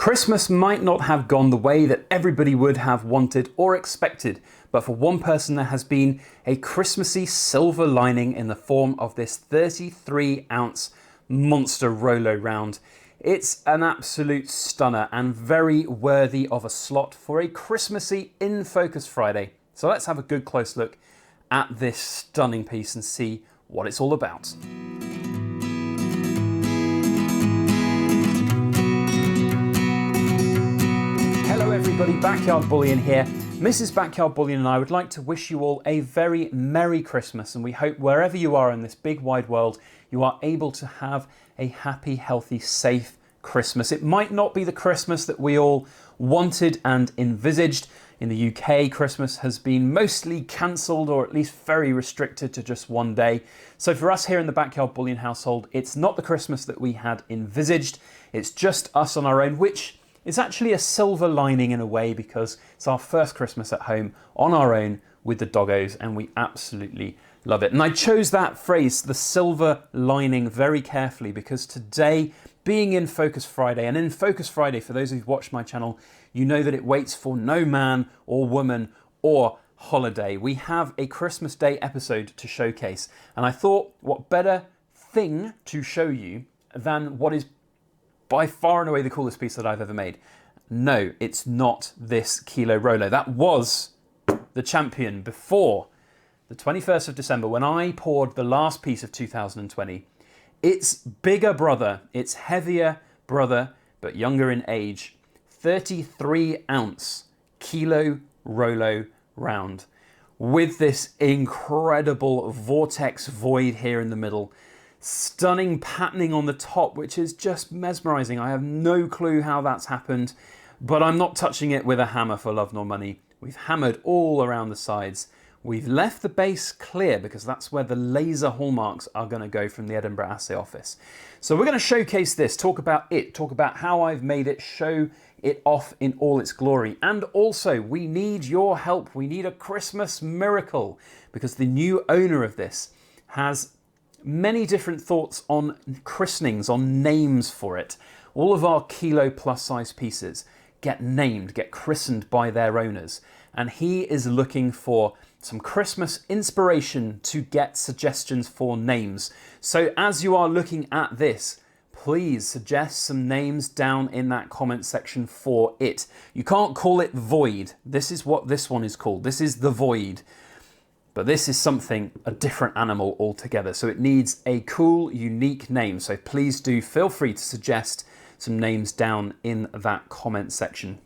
Christmas might not have gone the way that everybody would have wanted or expected, but for one person there has been a Christmassy silver lining in the form of this 33-ounce monster Rolo round. It's an absolute stunner and very worthy of a slot for a Christmassy In Focus Friday. So let's have a good close look at this stunning piece and see what it's all about. Hello everybody, Backyard Bullion here. Mrs. Backyard Bullion and I would like to wish you all a very Merry Christmas, and we hope wherever you are in this big wide world, you are able to have a happy, healthy, safe Christmas. It might not be the Christmas that we all wanted and envisaged. In the UK, Christmas has been mostly cancelled or at least very restricted to just one day. So for us here in the Backyard Bullion household, it's not the Christmas that we had envisaged. It's just us on our own, which is actually a silver lining in a way because it's our first Christmas at home on our own with the doggos, and we absolutely love it. And I chose that phrase, the silver lining, very carefully because today, being In Focus Friday, and In Focus Friday, for those who've watched my channel, you know that it waits for no man or woman or holiday. We have a Christmas Day episode to showcase, and I thought what better thing to show you than what is by far and away the coolest piece that I've ever made. No, it's not this Kilo Rolo. That was the champion before the 21st of December when I poured the last piece of 2020. Its bigger brother, its heavier brother, but younger in age, 33-ounce Kilo Rolo round with this incredible vortex void here in the middle. Stunning patterning on the top, which is just mesmerizing. I have no clue how that's happened, but I'm not touching it with a hammer for love nor money. We've hammered all around the sides. We've left the base clear because that's where the laser hallmarks are going to go from the Edinburgh Assay Office. So we're going to showcase this, talk about how I've made it, show it off in all its glory. And also, we need your help. We need a Christmas miracle because the new owner of this has many different thoughts on christenings, on names for it. All of our Kilo plus size pieces get named, get christened by their owners. And he is looking for some Christmas inspiration to get suggestions for names. So as you are looking at this, please suggest some names down in that comment section for it. You can't call it Void. This is what this one is called. This is the Void. But this is something, a different animal altogether. So it needs a cool, unique name. So please do feel free to suggest some names down in that comment section.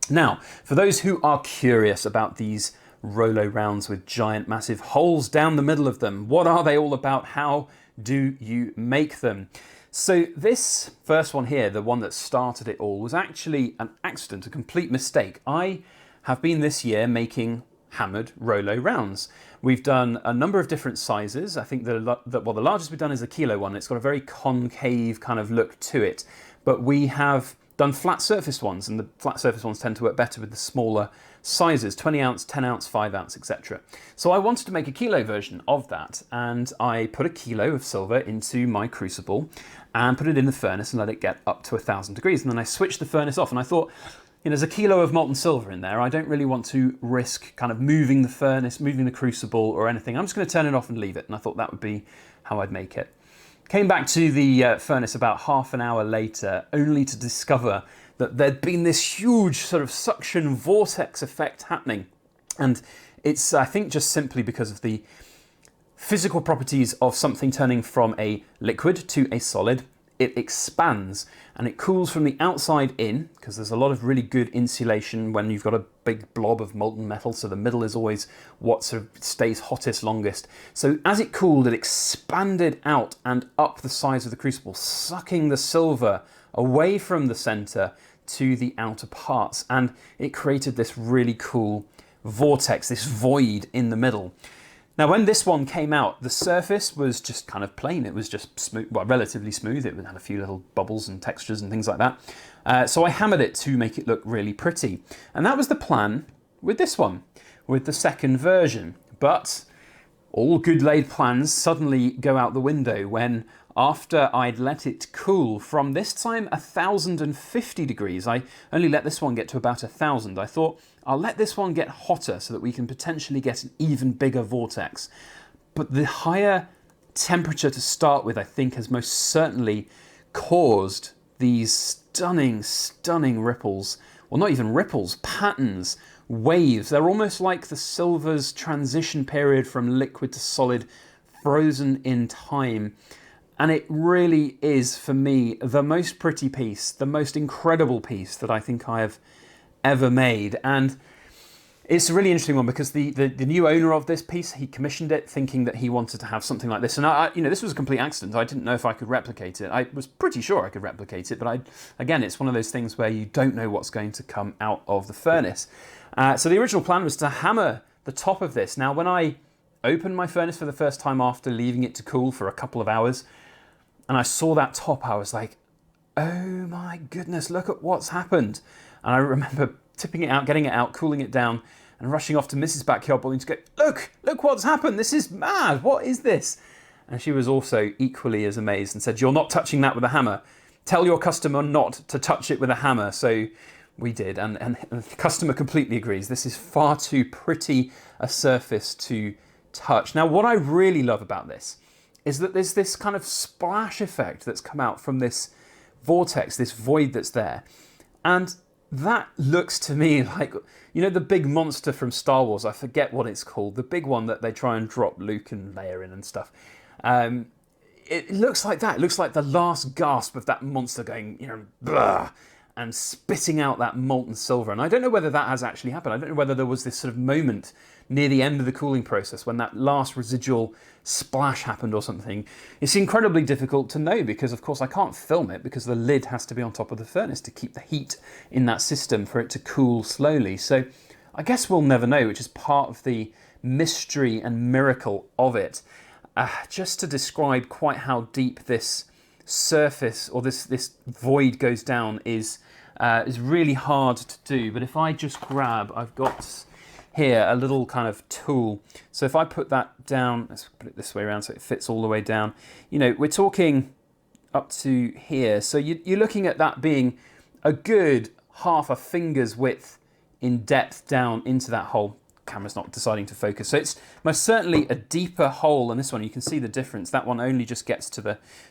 Now, for those who are curious about these Rolo rounds with giant, massive holes down the middle of them, what are they all about? How do you make them? So this first one here, the one that started it all, was actually an accident, a complete mistake. I have been this year making hammered Rolo rounds. We've done a number of different sizes. I think the largest we've done is a kilo one. It's got a very concave kind of look to it. But we have done flat surface ones, and the flat surface ones tend to work better with the smaller sizes, 20 ounce, 10 ounce, 5 ounce, etc. So I wanted to make a kilo version of that, and I put a kilo of silver into my crucible and put it in the furnace and let it get up to 1,000 degrees. And then I switched the furnace off, and I thought, you know, there's a kilo of molten silver in there. I don't really want to risk kind of moving the furnace, moving the crucible or anything. I'm just going to turn it off and leave it. And I thought that would be how I'd make it. Came back to the furnace about half an hour later, only to discover that there'd been this huge sort of suction vortex effect happening. And it's, I think, just simply because of the physical properties of something turning from a liquid to a solid. It expands and it cools from the outside in, because there's a lot of really good insulation when you've got a big blob of molten metal, so the middle is always what sort of stays hottest longest. So as it cooled, it expanded out and up the sides of the crucible, sucking the silver away from the center to the outer parts, and it created this really cool vortex, this void in the middle. Now, when this one came out, the surface was just kind of plain. It was just smooth, well, relatively smooth. It had a few little bubbles and textures and things like that. So I hammered it to make it look really pretty. And that was the plan with this one, with the second version. But all good laid plans suddenly go out the window when after I'd let it cool from this time 1,050 degrees. I only let this one get to about 1,000. I thought I'll let this one get hotter so that we can potentially get an even bigger vortex. But the higher temperature to start with, I think, has most certainly caused these stunning, stunning ripples. Well, not even ripples, patterns, waves. They're almost like the silver's transition period from liquid to solid, frozen in time. And it really is, for me, the most pretty piece, the most incredible piece that I think I have ever made. And it's a really interesting one because the new owner of this piece, he commissioned it thinking that he wanted to have something like this. And this was a complete accident. I didn't know if I could replicate it. I was pretty sure I could replicate it, but again, it's one of those things where you don't know what's going to come out of the furnace. So the original plan was to hammer the top of this. Now, when I opened my furnace for the first time after leaving it to cool for a couple of hours, and I saw that top, I was like, oh my goodness, look at what's happened. And I remember tipping it out, getting it out, cooling it down, and rushing off to Mrs. Backyard Bullion to go, look what's happened. This is mad. What is this? And she was also equally as amazed and said, you're not touching that with a hammer. Tell your customer not to touch it with a hammer. So we did, and the customer completely agrees. This is far too pretty a surface to touch. Now, what I really love about this is that there's this kind of splash effect that's come out from this vortex, this void that's there. And that looks to me like, the big monster from Star Wars, I forget what it's called, the big one that they try and drop Luke and Leia in and stuff. It looks like that. It looks like the last gasp of that monster going, blah, and spitting out that molten silver. And I don't know whether that has actually happened. I don't know whether there was this sort of moment near the end of the cooling process when that last residual splash happened or something. It's incredibly difficult to know because, of course, I can't film it because the lid has to be on top of the furnace to keep the heat in that system for it to cool slowly. So I guess we'll never know, which is part of the mystery and miracle of it. Just to describe quite how deep this surface or this void goes down is really hard to do. But if I just grab, I've got here a little kind of tool. So if I put that down, let's put it this way around so it fits all the way down. We're talking up to here. So you're looking at that being a good half a finger's width in depth down into that hole. Camera's not deciding to focus. So it's most certainly a deeper hole than this one. You can see the difference. That one only just gets to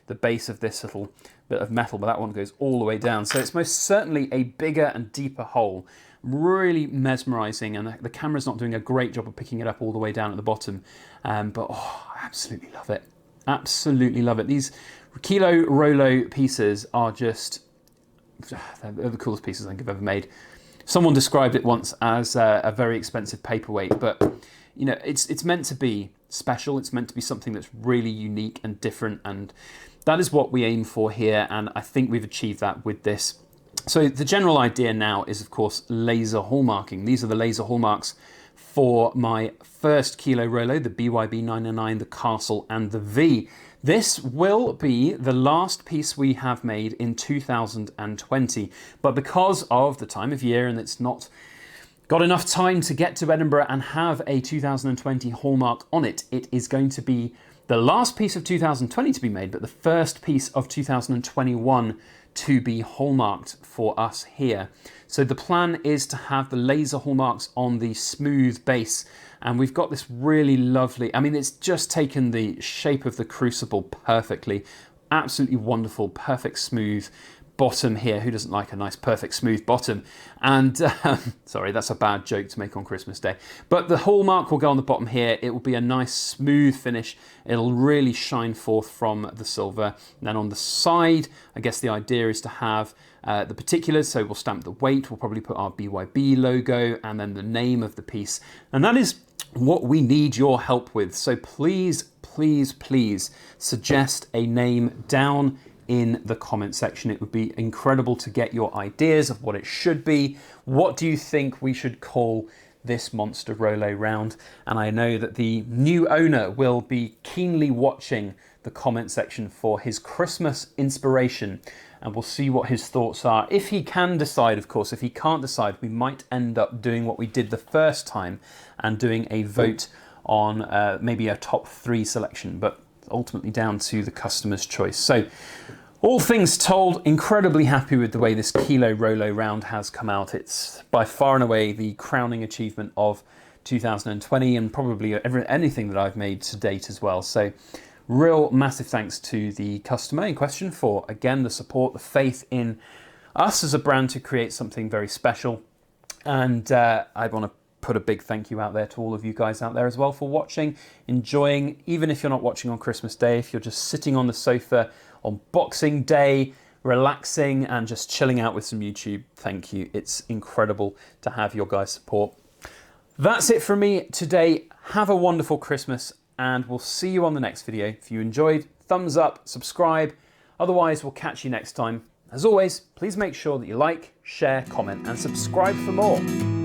the base of this little bit of metal, but that one goes all the way down. So it's most certainly a bigger and deeper hole. Really mesmerizing, and the camera's not doing a great job of picking it up all the way down at the bottom. But I absolutely love it. Absolutely love it. These Kilo Rolo pieces are just, they're the coolest pieces I think I've ever made. Someone described it once as a very expensive paperweight, but it's meant to be special. It's meant to be something that's really unique and different, and that is what we aim for here, and I think we've achieved that with this. So the general idea now is, of course, laser hallmarking. These are the laser hallmarks for my first Kilo Rolo, the BYB 909, the Castle, and the V. This will be the last piece we have made in 2020, but because of the time of year and it's not got enough time to get to Edinburgh and have a 2020 hallmark on it, it is going to be the last piece of 2020 to be made, but the first piece of 2021 to be hallmarked for us here. So the plan is to have the laser hallmarks on the smooth base, and we've got this really lovely, it's just taken the shape of the crucible perfectly. Absolutely wonderful, perfect smooth bottom here. Who doesn't like a nice perfect smooth bottom? And sorry, that's a bad joke to make on Christmas Day, but the hallmark will go on the bottom here. It will be a nice smooth finish. It'll really shine forth from the silver. And then on the side, I guess the idea is to have the particulars. So we'll stamp the weight, we'll probably put our BYB logo and then the name of the piece, and that is what we need your help with. So please, please, please suggest a name down in the comment section. It would be incredible to get your ideas of what it should be. What do you think we should call this monster Rolo round? And I know that the new owner will be keenly watching the comment section for his Christmas inspiration, and we'll see what his thoughts are. If he can decide, of course. If he can't decide, we might end up doing what we did the first time and doing a vote on maybe a top 3 selection, but ultimately down to the customer's choice. So all things told, incredibly happy with the way this Kilo Rolo round has come out. It's by far and away the crowning achievement of 2020 and probably anything that I've made to date as well. So real massive thanks to the customer in question for, again, the support, the faith in us as a brand to create something very special. And I want to put a big thank you out there to all of you guys out there as well for watching, enjoying, even if you're not watching on Christmas Day, if you're just sitting on the sofa on Boxing Day, relaxing and just chilling out with some YouTube, thank you. It's incredible to have your guys' support. That's it from me today. Have a wonderful Christmas and we'll see you on the next video. If you enjoyed, thumbs up, subscribe. Otherwise, we'll catch you next time. As always, please make sure that you like, share, comment and subscribe for more.